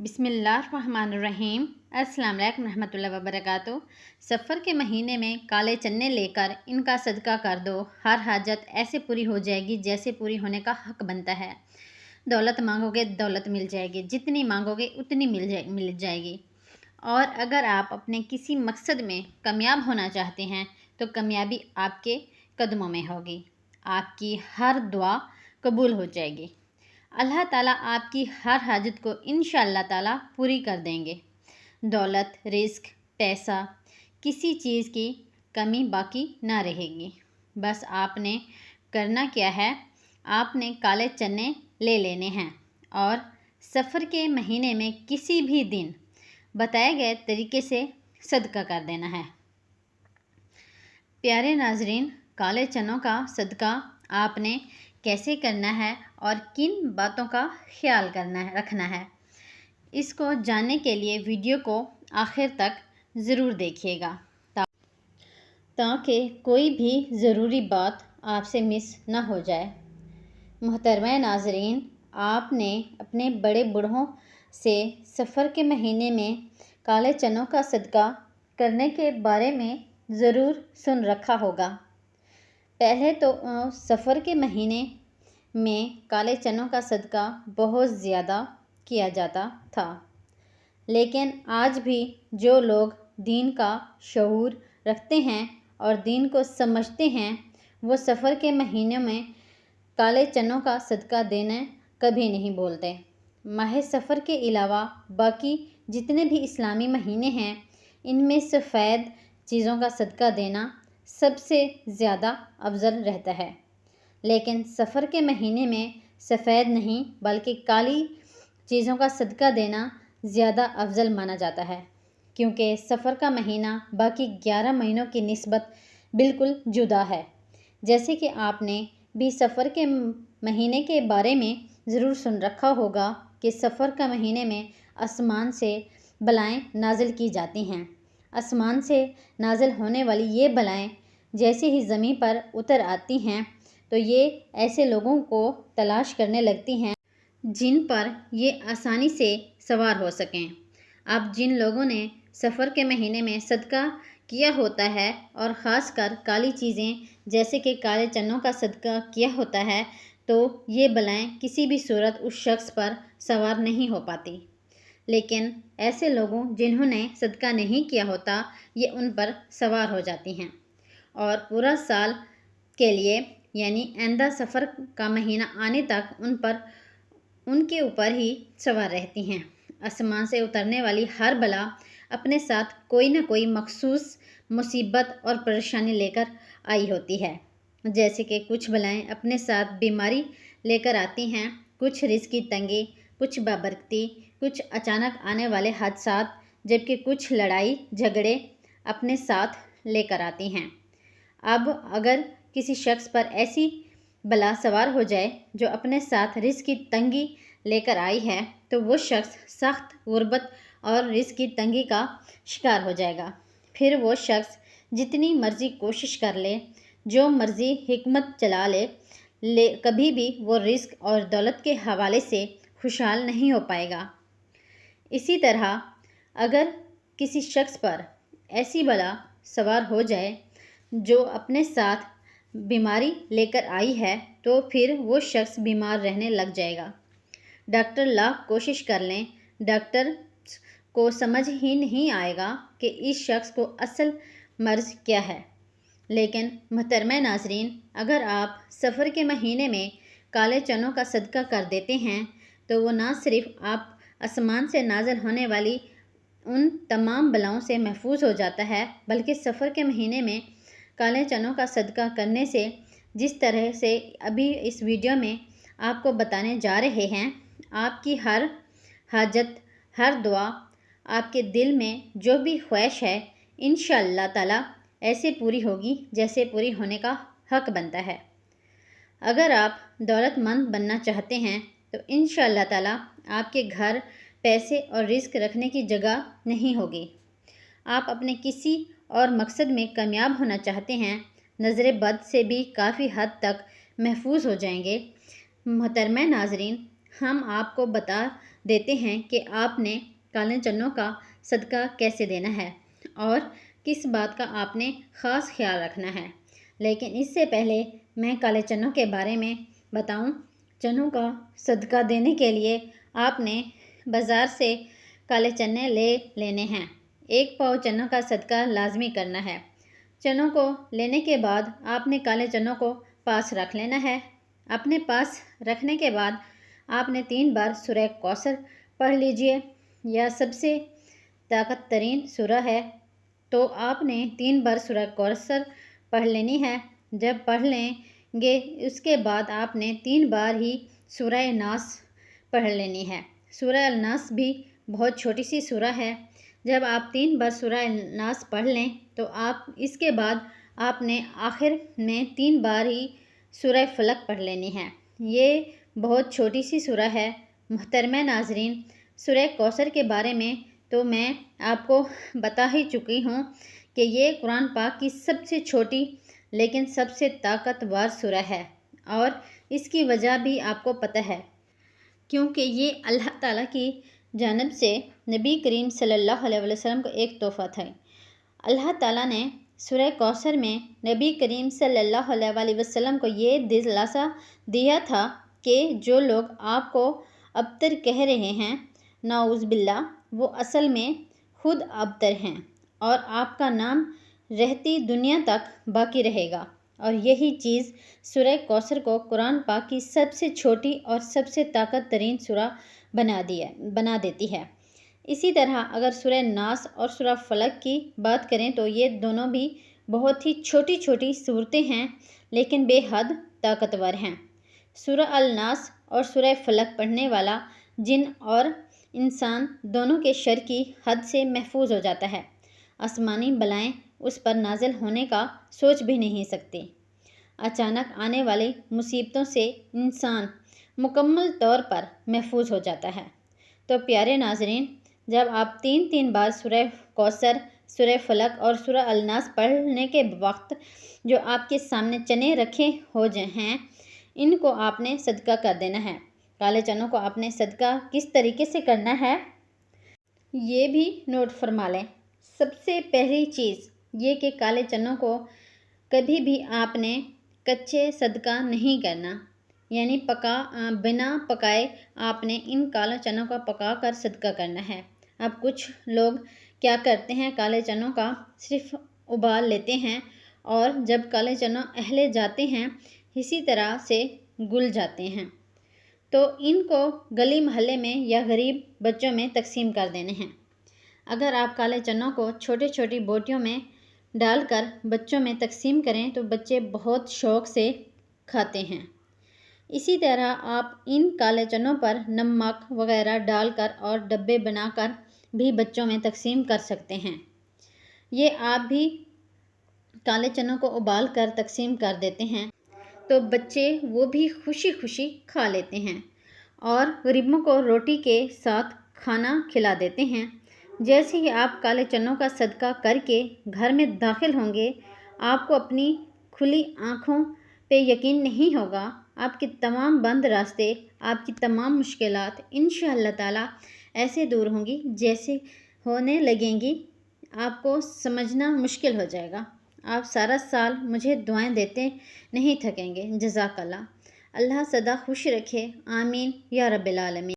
بسم اللہ الرحمن الرحیم۔ السلام علیکم رحمۃ اللہ وبرکاتہ۔ سفر کے مہینے میں کالے چنے لے کر ان کا صدقہ کر دو، ہر حاجت ایسے پوری ہو جائے گی جیسے پوری ہونے کا حق بنتا ہے۔ دولت مانگو گے دولت مل جائے گی، جتنی مانگو گے اتنی مل جائے گی۔ اور اگر آپ اپنے کسی مقصد میں کامیاب ہونا چاہتے ہیں تو کامیابی آپ کے قدموں میں ہوگی، آپ کی ہر دعا قبول ہو جائے گی۔ اللہ تعالیٰ آپ کی ہر حاجت کو انشاءاللہ تعالیٰ پوری کر دیں گے۔ دولت، رزق، پیسہ، کسی چیز کی کمی باقی نہ رہے گی۔ بس آپ نے کرنا کیا ہے، آپ نے کالے چنے لے لینے ہیں اور سفر کے مہینے میں کسی بھی دن بتائے گئے طریقے سے صدقہ کر دینا ہے۔ پیارے ناظرین، کالے چنوں کا صدقہ آپ نے کیسے کرنا ہے اور کن باتوں کا خیال رکھنا ہے، اس کو جاننے کے لیے ویڈیو کو آخر تک ضرور دیکھیے گا تاکہ کوئی بھی ضروری بات آپ سے مس نہ ہو جائے۔ محترمہ ناظرین، آپ نے اپنے بڑے بوڑھوں سے سفر کے مہینے میں کالے چنوں کا صدقہ کرنے کے بارے میں ضرور سن رکھا ہوگا۔ پہلے تو سفر کے مہینے میں کالے چنوں کا صدقہ بہت زیادہ کیا جاتا تھا، لیکن آج بھی جو لوگ دین کا شعور رکھتے ہیں اور دین کو سمجھتے ہیں وہ سفر کے مہینوں میں کالے چنوں کا صدقہ دینا کبھی نہیں بھولتے۔ ماہ سفر کے علاوہ باقی جتنے بھی اسلامی مہینے ہیں ان میں سفید چیزوں کا صدقہ دینا سب سے زیادہ افضل رہتا ہے، لیکن سفر کے مہینے میں سفید نہیں بلکہ کالی چیزوں کا صدقہ دینا زیادہ افضل مانا جاتا ہے، کیونکہ سفر کا مہینہ باقی 11 مہینوں کی نسبت بالکل جدا ہے۔ جیسے کہ آپ نے بھی سفر کے مہینے کے بارے میں ضرور سن رکھا ہوگا کہ سفر کا مہینے میں آسمان سے بلائیں نازل کی جاتی ہیں۔ آسمان سے نازل ہونے والی یہ بلائیں جیسے ہی زمین پر اتر آتی ہیں تو یہ ایسے لوگوں کو تلاش کرنے لگتی ہیں جن پر یہ آسانی سے سوار ہو سکیں۔ اب جن لوگوں نے سفر کے مہینے میں صدقہ کیا ہوتا ہے اور خاص کر کالی چیزیں جیسے کہ کالے چنوں کا صدقہ کیا ہوتا ہے تو یہ بلائیں کسی بھی صورت اس شخص پر سوار نہیں ہو پاتی، لیکن ایسے لوگوں جنہوں نے صدقہ نہیں کیا ہوتا یہ ان پر سوار ہو جاتی ہیں اور پورا سال کے لیے یعنی آئندہ سفر کا مہینہ آنے تک ان کے اوپر ہی سوار رہتی ہیں۔ آسمان سے اترنے والی ہر بلا اپنے ساتھ کوئی نہ کوئی مخصوص مصیبت اور پریشانی لے کر آئی ہوتی ہے، جیسے کہ کچھ بلائیں اپنے ساتھ بیماری لے کر آتی ہیں، کچھ رزق کی تنگی، کچھ بابرکتی، کچھ اچانک آنے والے حادثات، جبکہ کچھ لڑائی جھگڑے اپنے ساتھ لے کر آتی ہیں۔ اب اگر کسی شخص پر ایسی بلا سوار ہو جائے جو اپنے ساتھ رزق کی تنگی لے کر آئی ہے تو وہ شخص سخت غربت اور رزق کی تنگی کا شکار ہو جائے گا۔ پھر وہ شخص جتنی مرضی کوشش کر لے، جو مرضی حکمت چلا لے کبھی بھی وہ رزق اور دولت کے حوالے سے خوشحال نہیں ہو پائے گا۔ اسی طرح اگر کسی شخص پر ایسی بلا سوار ہو جائے جو اپنے ساتھ بیماری لے کر آئی ہے تو پھر وہ شخص بیمار رہنے لگ جائے گا۔ ڈاکٹر لاکھ کوشش کر لیں، ڈاکٹر کو سمجھ ہی نہیں آئے گا کہ اس شخص کو اصل مرض کیا ہے۔ لیکن محترمہ ناظرین، اگر آپ سفر کے مہینے میں کالے چنوں کا صدقہ کر دیتے ہیں تو وہ نہ صرف آپ آسمان سے نازل ہونے والی ان تمام بلاؤں سے محفوظ ہو جاتا ہے بلکہ سفر کے مہینے میں کالے چنوں کا صدقہ کرنے سے جس طرح سے ابھی اس ویڈیو میں آپ کو بتانے جا رہے ہیں، آپ کی ہر حاجت، ہر دعا، آپ کے دل میں جو بھی خواہش ہے انشاءاللہ تعالیٰ ایسے پوری ہوگی جیسے پوری ہونے کا حق بنتا ہے۔ اگر آپ دولت مند بننا چاہتے ہیں تو انشاءاللہ تعالیٰ آپ کے گھر پیسے اور رزق رکھنے کی جگہ نہیں ہوگی۔ آپ اپنے کسی اور مقصد میں کامیاب ہونا چاہتے ہیں، نظر بد سے بھی کافی حد تک محفوظ ہو جائیں گے۔ محترمہ ناظرین، ہم آپ کو بتا دیتے ہیں کہ آپ نے کالے چنوں کا صدقہ کیسے دینا ہے اور کس بات کا آپ نے خاص خیال رکھنا ہے۔ لیکن اس سے پہلے میں کالے چنوں کے بارے میں بتاؤں۔ چنوں کا صدقہ دینے کے لیے آپ نے بازار سے کالے چنے لینے ہیں۔ 1 پاؤ چنوں کا صدقہ لازمی کرنا ہے۔ چنوں کو لینے کے بعد آپ نے کالے چنوں کو پاس رکھ لینا ہے۔ اپنے پاس رکھنے کے بعد آپ نے 3 بار سورہ کوثر پڑھ لیجئے۔ یہ سب سے طاقت ترین سورہ ہے، تو آپ نے 3 بار سورہ کوثر پڑھ لینی ہے۔ جب پڑھ لیں گے اس کے بعد آپ نے 3 بار ہی سورہ ناس پڑھ لینی ہے۔ سورہ الناس بھی بہت چھوٹی سی سورہ ہے۔ جب آپ 3 بار سورہ ناس پڑھ لیں تو اس کے بعد آپ نے آخر میں 3 بار ہی سورہ فلق پڑھ لینی ہے۔ یہ بہت چھوٹی سی سورہ ہے۔ محترمہ ناظرین، سورہ کوثر کے بارے میں تو میں آپ کو بتا ہی چکی ہوں کہ یہ قرآن پاک کی سب سے چھوٹی لیکن سب سے طاقتور سورہ ہے، اور اس کی وجہ بھی آپ کو پتہ ہے، کیونکہ یہ اللہ تعالیٰ کی جانب سے نبی کریم صلی اللہ علیہ وسلم کو ایک تحفہ تھا۔ اللہ تعالیٰ نے سورہ کوثر میں نبی کریم صلی اللہ علیہ وسلم کو یہ دلاسا دیا تھا کہ جو لوگ آپ کو ابتر کہہ رہے ہیں، نعوذ باللہ، وہ اصل میں خود ابتر ہیں، اور آپ کا نام رہتی دنیا تک باقی رہے گا۔ اور یہی چیز سورہ کوثر کو قرآن پاک کی سب سے چھوٹی اور سب سے طاقت ترین سورہ بنا دیتی ہے۔ اسی طرح اگر سورہ ناس اور سورہ فلق کی بات کریں تو یہ دونوں بھی بہت ہی چھوٹی چھوٹی صورتیں ہیں لیکن بے حد طاقتور ہیں۔ سورہ الناس اور سورہ فلق پڑھنے والا جن اور انسان دونوں کے شر کی حد سے محفوظ ہو جاتا ہے۔ آسمانی بلائیں اس پر نازل ہونے کا سوچ بھی نہیں سکتی۔ اچانک آنے والی مصیبتوں سے انسان مکمل طور پر محفوظ ہو جاتا ہے۔ تو پیارے ناظرین، جب آپ 3 بار سورہ کوثر، سورہ فلق اور سورہ الناس پڑھنے کے وقت جو آپ کے سامنے چنے رکھے ہیں، ان کو آپ نے صدقہ کر دینا ہے۔ کالے چنوں کو آپ نے صدقہ کس طریقے سے کرنا ہے، یہ بھی نوٹ فرما لیں۔ سب سے پہلی چیز یہ کہ کالے چنوں کو کبھی بھی آپ نے کچے صدقہ نہیں کرنا، یعنی بنا پکائے آپ نے ان کالے چنوں کا پکا کر صدقہ کرنا ہے۔ اب کچھ لوگ کیا کرتے ہیں، کالے چنوں کا صرف ابال لیتے ہیں، اور جب کالے چنوں اہلے جاتے ہیں اسی طرح سے گل جاتے ہیں، تو ان کو گلی محلے میں یا غریب بچوں میں تقسیم کر دینے ہیں۔ اگر آپ کالے چنوں کو چھوٹی چھوٹی بوٹیوں میں ڈال کر بچوں میں تقسیم کریں تو بچے بہت شوق سے کھاتے ہیں۔ اسی طرح آپ ان کالے چنوں پر نمک وغیرہ ڈال کر اور ڈبے بنا کر بھی بچوں میں تقسیم کر سکتے ہیں۔ یہ آپ بھی کالے چنوں کو ابال کر تقسیم کر دیتے ہیں تو بچے وہ بھی خوشی خوشی کھا لیتے ہیں، اور غریبوں کو روٹی کے ساتھ کھانا کھلا دیتے ہیں۔ جیسے ہی آپ کالے چنوں کا صدقہ کر کے گھر میں داخل ہوں گے، آپ کو اپنی کھلی آنکھوں پہ یقین نہیں ہوگا۔ آپ کے تمام بند راستے، آپ کی تمام مشکلات انشاءاللہ تعالیٰ ایسے دور ہوں گی جیسے ہونے لگیں گی، آپ کو سمجھنا مشکل ہو جائے گا۔ آپ سارا سال مجھے دعائیں دیتے نہیں تھکیں گے۔ جزاک اللہ۔ اللہ سدا خوش رکھے، آمین یا رب العالمین۔